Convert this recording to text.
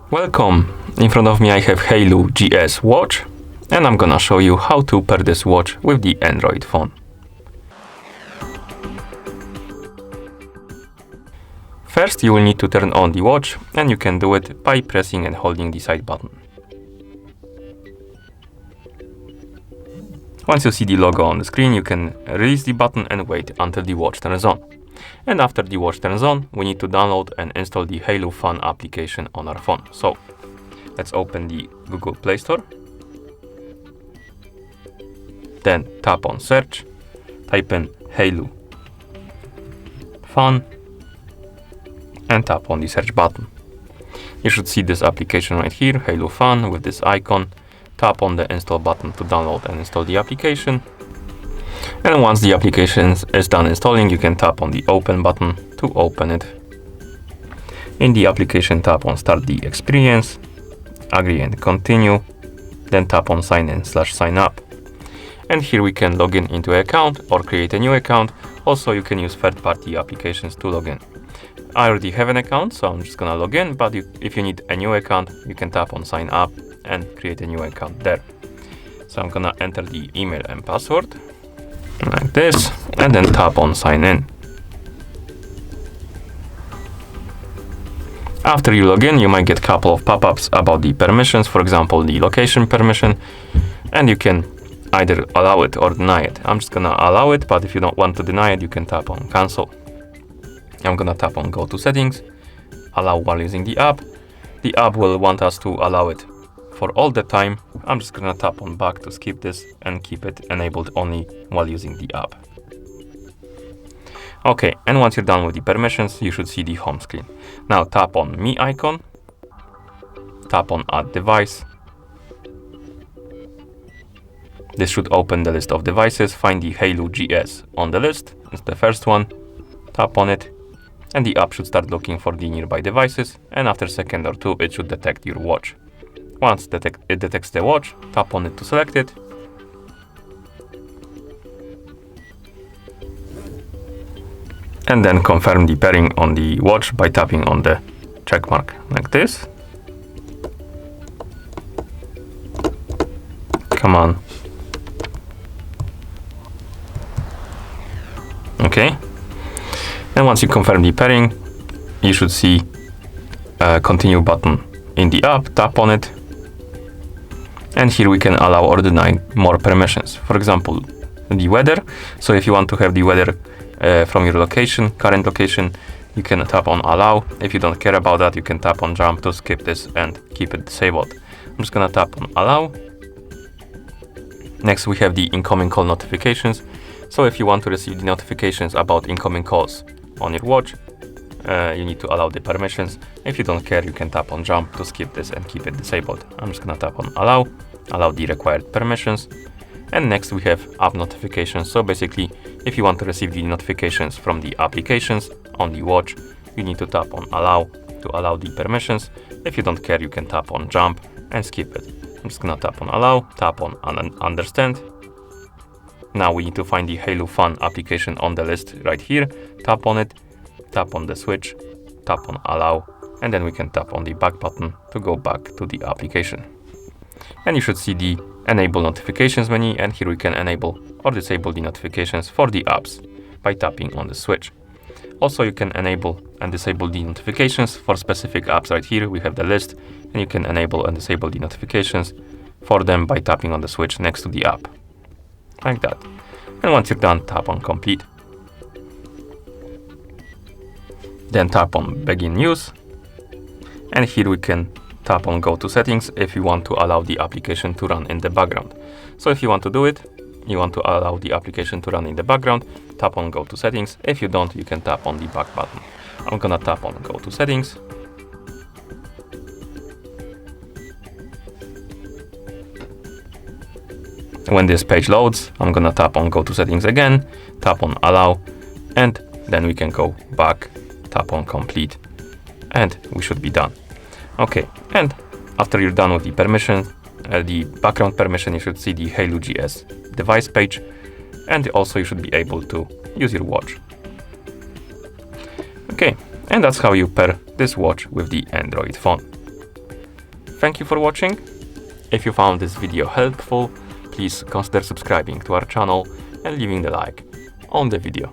Welcome! In front of me I have HAYLOU GS watch, and I'm gonna show you how to pair this watch with the Android phone. First you will need to turn on the watch, and you can do it by pressing and holding the side button. Once you see the logo on the screen, you can release the button and wait until the watch turns on. And after the watch turns on, we need to download and install the HAYLOU Fun application on our phone. So let's open the Google Play Store. Then tap on search, type in HAYLOU Fun, and tap on the search button. You should see this application right here, HAYLOU Fun, with this icon. Tap on the install button to download and install the application. And once the application is done installing, you can tap on the open button to open it. In the application, tap on start the experience, agree and continue, then tap on sign in/sign up. And here we can log in into an account or create a new account. Also, you can use third-party applications to log in. I already have an account, so I'm just gonna log in, but if you need a new account, you can tap on sign up and create a new account there. So I'm gonna enter the email and password like this, and then tap on sign in. After you log in, you might get a couple of pop-ups about the permissions, for example, the location permission, and you can either allow it or deny it. I'm just gonna allow it, but if you don't want to deny it, you can tap on cancel. I'm gonna tap on go to settings, allow while using the app. The app will want us to allow it for all the time. I'm just gonna tap on back to skip this and keep it enabled only while using the app. Okay, and once you're done with the permissions, you should see the home screen. Now tap on me icon, tap on add device. This should open the list of devices. Find the HAYLOU GS on the list. It's the first one. Tap on it, and the app should start looking for the nearby devices, and after a second or two, it should detect your watch. Once it detects the watch, tap on it to select it. And then confirm the pairing on the watch by tapping on the check mark like this. Come on. Okay. And once you confirm the pairing, you should see a continue button in the app. Tap on it. And here we can allow or deny more permissions. For example, the weather. So if you want to have the weather from your location, current location, you can tap on allow. If you don't care about that, you can tap on jump to skip this and keep it disabled. I'm just gonna tap on allow. Next, we have the incoming call notifications. So if you want to receive the notifications about incoming calls on your watch, you need to allow the permissions. If you don't care, you can tap on jump to skip this and keep it disabled. I'm just gonna tap on allow the required permissions. And next we have app notifications. So basically, if you want to receive the notifications from the applications on the watch, you need to tap on allow to allow the permissions. If you don't care, you can tap on jump and skip it. I'm just gonna tap on allow, tap on understand. Now we need to find the HAYLOU Fun application on the list right here. Tap on it, tap on the switch, tap on allow, and then we can tap on the back button to go back to the application. And you should see the enable notifications menu, and here we can enable or disable the notifications for the apps by tapping on the switch. Also, you can enable and disable the notifications for specific apps. Right here we have the list, and you can enable and disable the notifications for them by tapping on the switch next to the app. Like that. And once you're done, tap on complete. Then tap on begin use. And here we can tap on go to settings if you want to allow the application to run in the background. So if you want to do it, you want to allow the application to run in the background, tap on go to settings. If you don't, you can tap on the back button. I'm gonna tap on go to settings. When this page loads, I'm gonna tap on go to settings again, tap on allow, and then we can go back, tap on complete, and we should be done. Okay, and after you're done with the permission, the background permission, you should see the HAYLOU GS device page, and also you should be able to use your watch. Okay, and that's how you pair this watch with the Android phone. thank you for watching. If you found this video helpful, please consider subscribing to our channel and leaving the like on the video.